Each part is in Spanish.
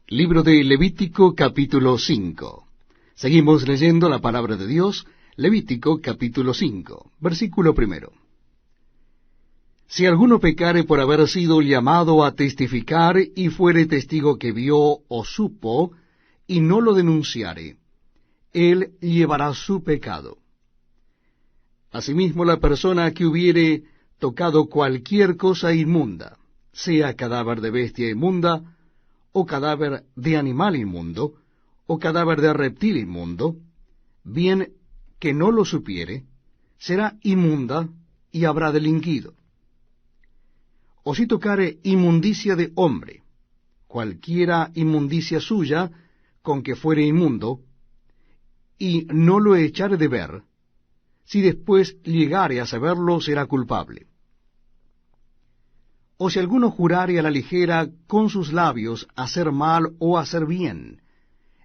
Libro de Levítico capítulo 5. Seguimos leyendo la palabra de Dios, Levítico capítulo 5, versículo 1. Si alguno pecare por haber sido llamado a testificar y fuere testigo que vio o supo, y no lo denunciare, él llevará su pecado. Asimismo, la persona que hubiere tocado cualquier cosa inmunda, sea cadáver de bestia inmunda, o cadáver de animal inmundo, o cadáver de reptil inmundo, bien que no lo supiere, será inmunda y habrá delinquido. O si tocare inmundicia de hombre, cualquiera inmundicia suya, con que fuere inmundo, y no lo echare de ver, si después llegare a saberlo, será culpable. O si alguno jurare a la ligera con sus labios hacer mal o hacer bien,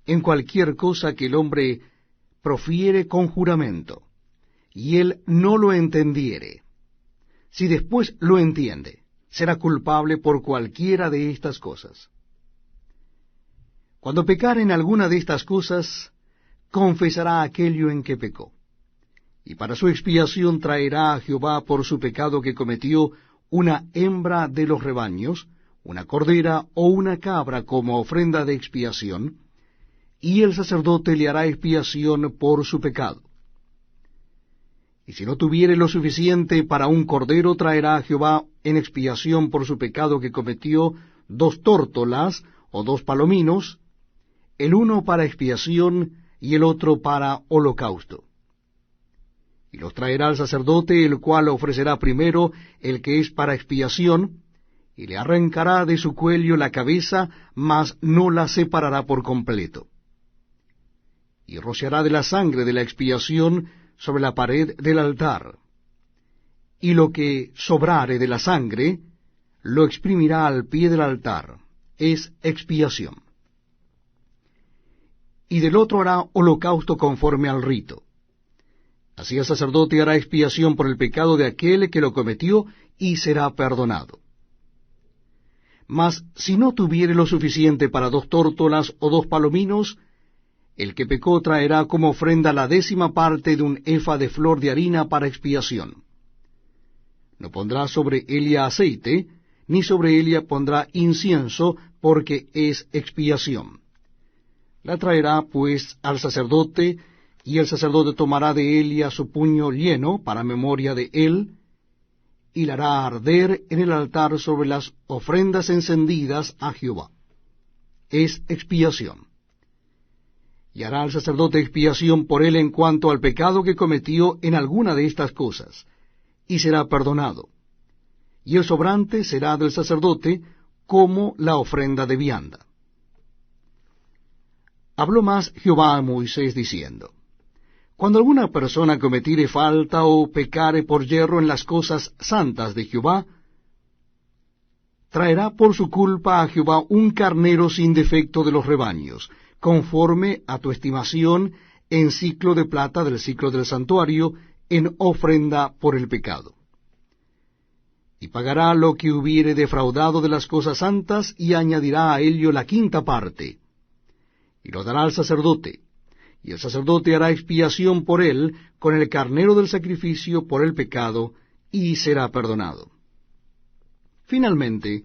en cualquier cosa que el hombre profiere con juramento, y él no lo entendiere, si después lo entiende, será culpable por cualquiera de estas cosas. Cuando pecare en alguna de estas cosas, confesará aquello en que pecó, y para su expiación traerá a Jehová por su pecado que cometió una hembra de los rebaños, una cordera o una cabra como ofrenda de expiación, y el sacerdote le hará expiación por su pecado. Y si no tuviere lo suficiente para un cordero, traerá a Jehová en expiación por su pecado que cometió 2 tórtolas o 2 palominos, el uno para expiación y el otro para holocausto. Y los traerá al sacerdote, el cual ofrecerá primero el que es para expiación, y le arrancará de su cuello la cabeza, mas no la separará por completo. Y rociará de la sangre de la expiación sobre la pared del altar. Y lo que sobrare de la sangre, lo exprimirá al pie del altar, es expiación. Y del otro hará holocausto conforme al rito. Así el sacerdote hará expiación por el pecado de aquel que lo cometió, y será perdonado. Mas si no tuviere lo suficiente para 2 tórtolas o 2 palominos, el que pecó traerá como ofrenda la 10ª parte de un efa de flor de harina para expiación. No pondrá sobre ella aceite, ni sobre ella pondrá incienso, porque es expiación. La traerá pues al sacerdote, y el sacerdote tomará de ella su puño lleno para memoria de él, y la hará arder en el altar sobre las ofrendas encendidas a Jehová. Es expiación. Y hará el sacerdote expiación por él en cuanto al pecado que cometió en alguna de estas cosas, y será perdonado. Y el sobrante será del sacerdote como la ofrenda de vianda. Habló más Jehová a Moisés diciendo: Cuando alguna persona cometiere falta o pecare por yerro en las cosas santas de Jehová, traerá por su culpa a Jehová un carnero sin defecto de los rebaños, conforme a tu estimación, en siclo de plata del siclo del santuario, en ofrenda por el pecado. Y pagará lo que hubiere defraudado de las cosas santas, y añadirá a ello la 5ª parte, y lo dará al sacerdote. Y el sacerdote hará expiación por él con el carnero del sacrificio por el pecado, y será perdonado. Finalmente,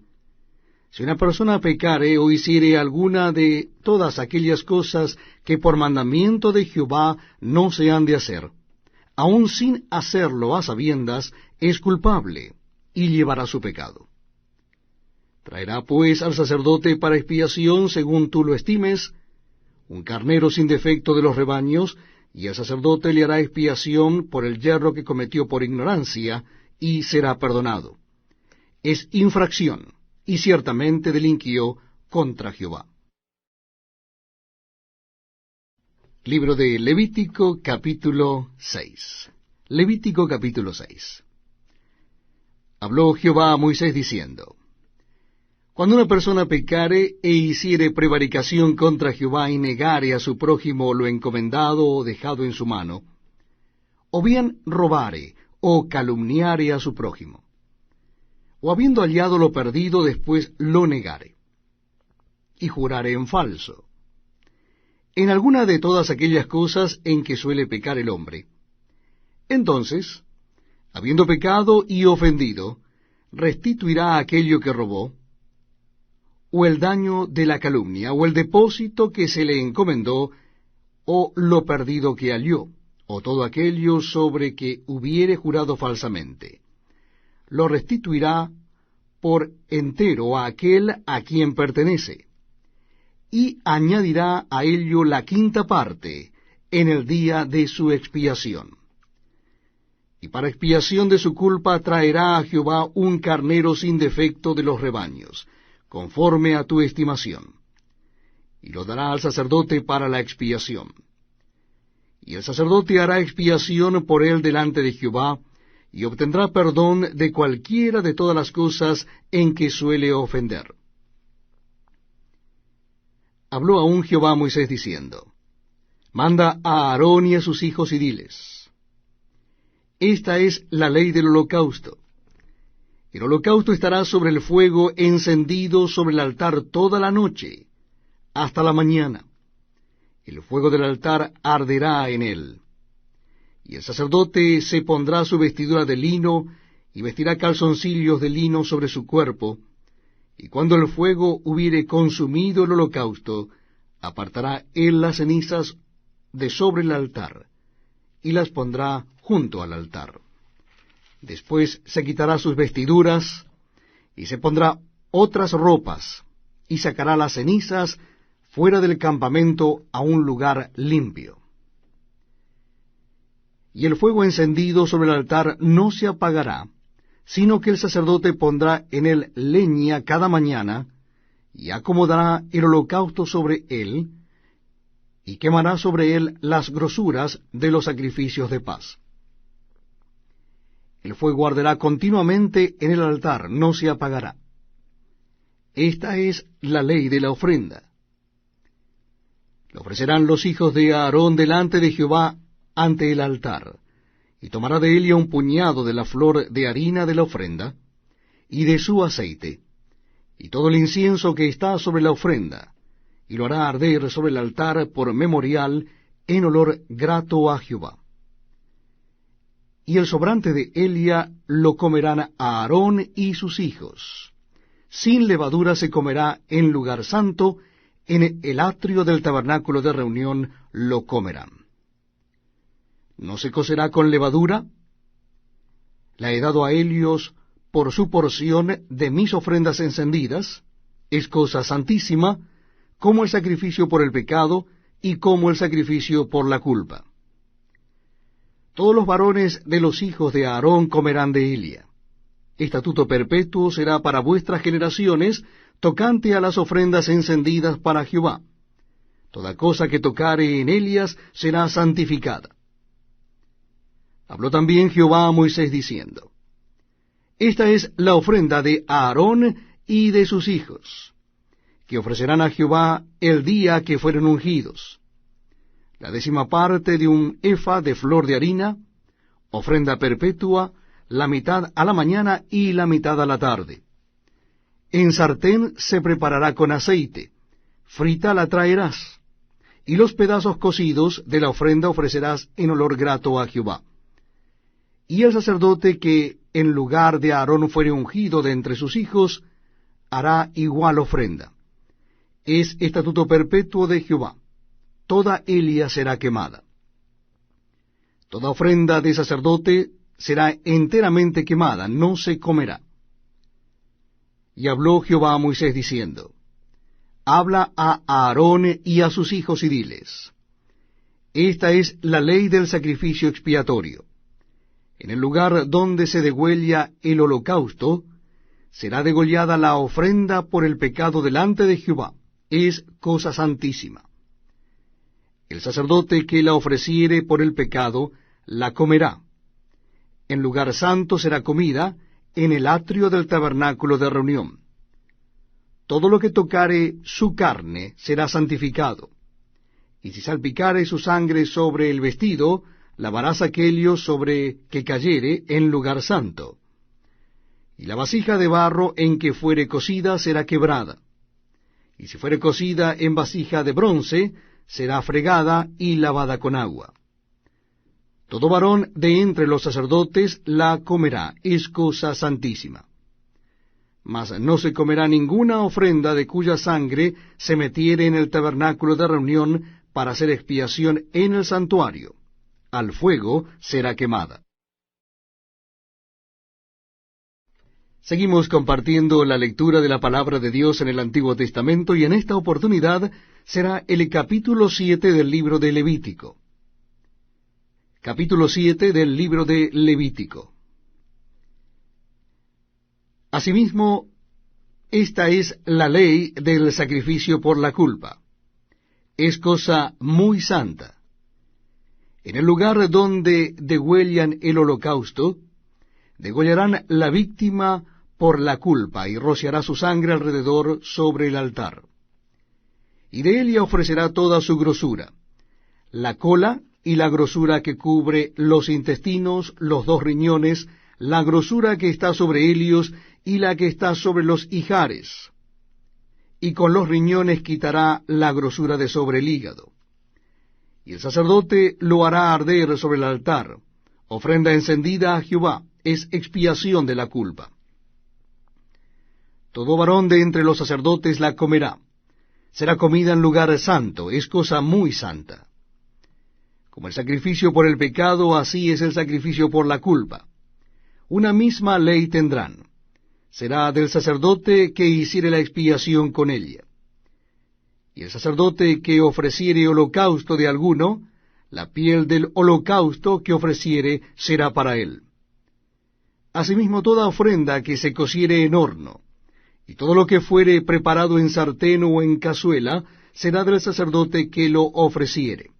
si una persona pecare o hiciere alguna de todas aquellas cosas que por mandamiento de Jehová no se han de hacer, aun sin hacerlo a sabiendas, es culpable, y llevará su pecado. Traerá pues al sacerdote para expiación según tú lo estimes, un carnero sin defecto de los rebaños, y el sacerdote le hará expiación por el yerro que cometió por ignorancia, y será perdonado. Es infracción, y ciertamente delinquió contra Jehová. Libro de Levítico capítulo 6. Levítico capítulo 6. Habló Jehová a Moisés diciendo: Cuando una persona pecare e hiciere prevaricación contra Jehová y negare a su prójimo lo encomendado o dejado en su mano, o bien robare o calumniare a su prójimo, o habiendo hallado lo perdido después lo negare, y jurare en falso, en alguna de todas aquellas cosas en que suele pecar el hombre. Entonces, habiendo pecado y ofendido, restituirá aquello que robó, o el daño de la calumnia, o el depósito que se le encomendó, o lo perdido que halló, o todo aquello sobre que hubiere jurado falsamente. Lo restituirá por entero a aquel a quien pertenece, y añadirá a ello la quinta parte en el día de su expiación. Y para expiación de su culpa traerá a Jehová un carnero sin defecto de los rebaños, conforme a tu estimación, y lo dará al sacerdote para la expiación. Y el sacerdote hará expiación por él delante de Jehová, y obtendrá perdón de cualquiera de todas las cosas en que suele ofender. Habló aún Jehová a Moisés diciendo, Manda a Aarón y a sus hijos y diles, Esta es la ley del holocausto. El holocausto estará sobre el fuego encendido sobre el altar toda la noche, hasta la mañana. El fuego del altar arderá en él. Y el sacerdote se pondrá su vestidura de lino, y vestirá calzoncillos de lino sobre su cuerpo, y cuando el fuego hubiere consumido el holocausto, apartará él las cenizas de sobre el altar, y las pondrá junto al altar. Después se quitará sus vestiduras, y se pondrá otras ropas, y sacará las cenizas fuera del campamento a un lugar limpio. Y el fuego encendido sobre el altar no se apagará, sino que el sacerdote pondrá en él leña cada mañana, y acomodará el holocausto sobre él, y quemará sobre él las grosuras de los sacrificios de paz. El fuego arderá continuamente en el altar, no se apagará. Esta es la ley de la ofrenda. Lo ofrecerán los hijos de Aarón delante de Jehová ante el altar, y tomará de ella un puñado de la flor de harina de la ofrenda, y de su aceite, y todo el incienso que está sobre la ofrenda, y lo hará arder sobre el altar por memorial en olor grato a Jehová. Y el sobrante de Elia lo comerán a Aarón y sus hijos. Sin levadura se comerá en lugar santo, en el atrio del tabernáculo de reunión lo comerán. ¿No se cocerá con levadura? La he dado a ellos por su porción de mis ofrendas encendidas, es cosa santísima, como el sacrificio por el pecado y como el sacrificio por la culpa. Todos los varones de los hijos de Aarón comerán de ella. Estatuto perpetuo será para vuestras generaciones, tocante a las ofrendas encendidas para Jehová. Toda cosa que tocare en ellas será santificada. Habló también Jehová a Moisés diciendo, Esta es la ofrenda de Aarón y de sus hijos, que ofrecerán a Jehová el día que fueren ungidos. La 10ª parte de un efa de flor de harina, ofrenda perpetua, la mitad a la mañana y la mitad a la tarde. En sartén se preparará con aceite, frita la traerás, y los pedazos cocidos de la ofrenda ofrecerás en olor grato a Jehová. Y el sacerdote que en lugar de Aarón fuere ungido de entre sus hijos, hará igual ofrenda. Es estatuto perpetuo de Jehová. Toda ella será quemada. Toda ofrenda de sacerdote será enteramente quemada, no se comerá. Y habló Jehová a Moisés diciendo, Habla a Aarón y a sus hijos y diles, Esta es la ley del sacrificio expiatorio. En el lugar donde se degüella el holocausto, será degollada la ofrenda por el pecado delante de Jehová. Es cosa santísima. El sacerdote que la ofreciere por el pecado, la comerá. En lugar santo será comida, en el atrio del tabernáculo de reunión. Todo lo que tocare su carne será santificado. Y si salpicare su sangre sobre el vestido, lavarás aquello sobre que cayere en lugar santo. Y la vasija de barro en que fuere cocida será quebrada. y si fuere cocida en vasija de bronce, será fregada y lavada con agua. Todo varón de entre los sacerdotes la comerá, es cosa santísima. Mas no se comerá ninguna ofrenda de cuya sangre se metiere en el tabernáculo de reunión para hacer expiación en el santuario. Al fuego será quemada. Seguimos compartiendo la lectura de la palabra de Dios en el Antiguo Testamento, y en esta oportunidad será el capítulo 7 del libro de Levítico. Capítulo 7 del libro de Levítico. Asimismo, esta es la ley del sacrificio por la culpa. Es cosa muy santa. En el lugar donde degüellan el holocausto, degollarán la víctima por la culpa, y rociará su sangre alrededor sobre el altar. Y de ella ofrecerá toda su grosura, la cola y la grosura que cubre los intestinos, los 2 riñones, la grosura que está sobre ellos y la que está sobre los ijares. Y con los riñones quitará la grosura de sobre el hígado. Y el sacerdote lo hará arder sobre el altar, ofrenda encendida a Jehová, es expiación de la culpa. Todo varón de entre los sacerdotes la comerá. Será comida en lugar santo, es cosa muy santa. Como el sacrificio por el pecado, así es el sacrificio por la culpa. Una misma ley tendrán. Será del sacerdote que hiciere la expiación con ella. Y el sacerdote que ofreciere holocausto de alguno, la piel del holocausto que ofreciere será para él. Asimismo toda ofrenda que se cociere en horno, y todo lo que fuere preparado en sartén o en cazuela, será del sacerdote que lo ofreciere.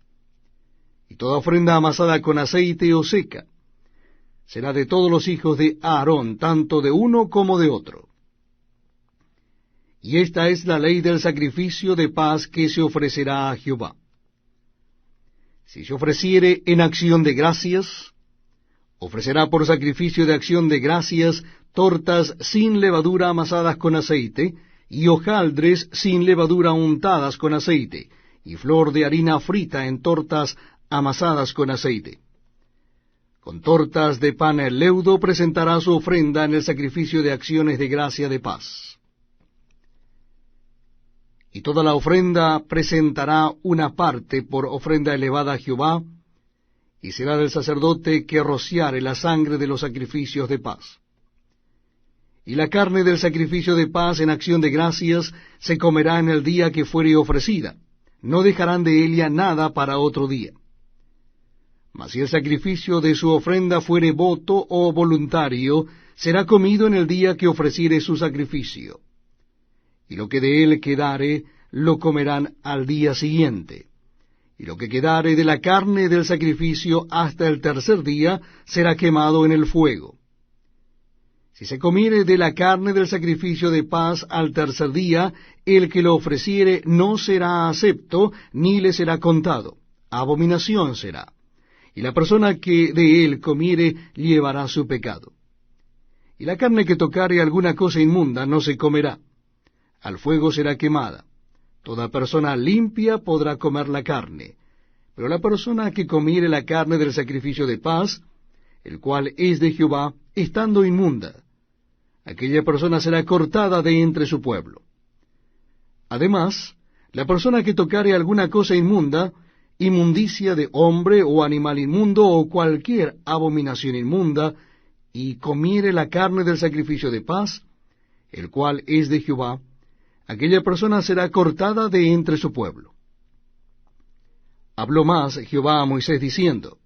Y toda ofrenda amasada con aceite o seca, será de todos los hijos de Aarón, tanto de uno como de otro. Y esta es la ley del sacrificio de paz que se ofrecerá a Jehová. Si se ofreciere en acción de gracias, ofrecerá por sacrificio de acción de gracias tortas sin levadura amasadas con aceite, y hojaldres sin levadura untadas con aceite, y flor de harina frita en tortas amasadas con aceite. Con tortas de pan leudo presentará su ofrenda en el sacrificio de acciones de gracia de paz. Y toda la ofrenda presentará una parte por ofrenda elevada a Jehová, y será del sacerdote que rociare la sangre de los sacrificios de paz. Y la carne del sacrificio de paz en acción de gracias se comerá en el día que fuere ofrecida, no dejarán de ella nada para otro día. Mas si el sacrificio de su ofrenda fuere voto o voluntario, será comido en el día que ofreciere su sacrificio. Y lo que de él quedare, lo comerán al día siguiente. Y lo que quedare de la carne del sacrificio hasta el tercer día, será quemado en el fuego. Si se comiere de la carne del sacrificio de paz al tercer día, el que lo ofreciere no será acepto, ni le será contado. Abominación será. Y la persona que de él comiere llevará su pecado. Y la carne que tocare alguna cosa inmunda no se comerá. Al fuego será quemada. Toda persona limpia podrá comer la carne. Pero la persona que comiere la carne del sacrificio de paz, el cual es de Jehová, estando inmunda, aquella persona será cortada de entre su pueblo. Además, la persona que tocare alguna cosa inmunda, inmundicia de hombre o animal inmundo o cualquier abominación inmunda, y comiere la carne del sacrificio de paz, el cual es de Jehová, aquella persona será cortada de entre su pueblo. Habló más Jehová a Moisés diciendo,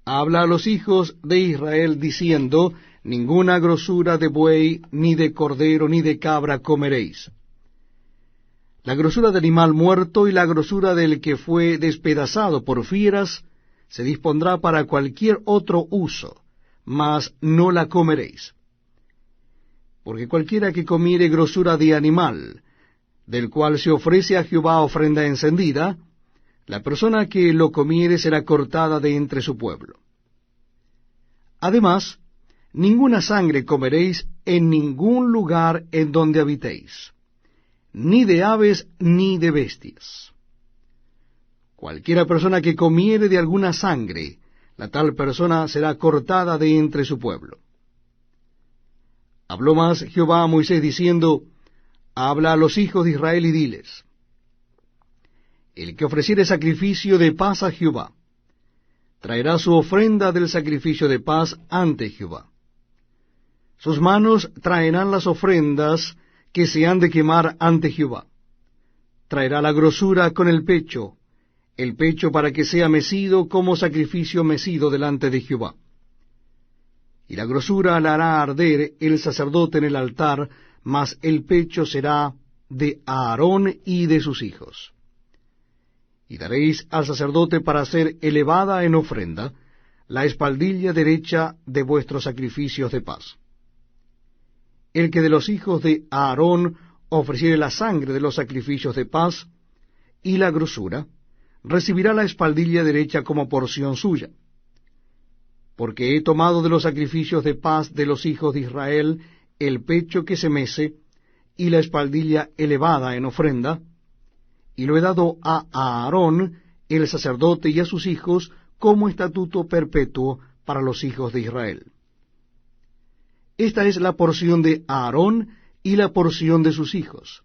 habla a los hijos de Israel diciendo, ninguna grosura de buey, ni de cordero, ni de cabra comeréis. La grosura del animal muerto y la grosura del que fue despedazado por fieras se dispondrá para cualquier otro uso, mas no la comeréis. Porque cualquiera que comiere grosura de animal, del cual se ofrece a Jehová ofrenda encendida, la persona que lo comiere será cortada de entre su pueblo. Además, ninguna sangre comeréis en ningún lugar en donde habitéis, ni de aves, ni de bestias. Cualquiera persona que comiere de alguna sangre, la tal persona será cortada de entre su pueblo. Habló más Jehová a Moisés diciendo, habla a los hijos de Israel y diles, el que ofreciere sacrificio de paz a Jehová, traerá su ofrenda del sacrificio de paz ante Jehová. Sus manos traerán las ofrendas que se han de quemar ante Jehová. Traerá la grosura con el pecho para que sea mecido como sacrificio mecido delante de Jehová. Y la grosura la hará arder el sacerdote en el altar, mas el pecho será de Aarón y de sus hijos. Y daréis al sacerdote para ser elevada en ofrenda la espaldilla derecha de vuestros sacrificios de paz. El que de los hijos de Aarón ofreciere la sangre de los sacrificios de paz y la grosura, recibirá la espaldilla derecha como porción suya. Porque he tomado de los sacrificios de paz de los hijos de Israel el pecho que se mece y la espaldilla elevada en ofrenda, y lo he dado a Aarón, el sacerdote, y a sus hijos, como estatuto perpetuo para los hijos de Israel. Esta es la porción de Aarón y la porción de sus hijos,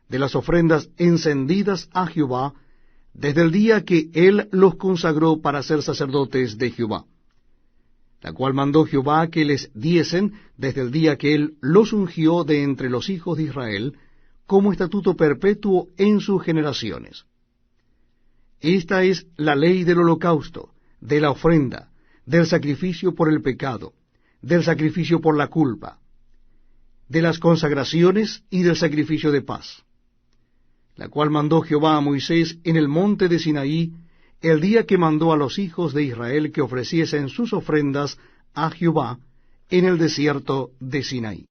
de las ofrendas encendidas a Jehová, desde el día que él los consagró para ser sacerdotes de Jehová, la cual mandó Jehová que les diesen desde el día que él los ungió de entre los hijos de Israel, como estatuto perpetuo en sus generaciones. Esta es la ley del holocausto, de la ofrenda, del sacrificio por el pecado, del sacrificio por la culpa, de las consagraciones y del sacrificio de paz, la cual mandó Jehová a Moisés en el monte de Sinaí, el día que mandó a los hijos de Israel que ofreciesen sus ofrendas a Jehová en el desierto de Sinaí.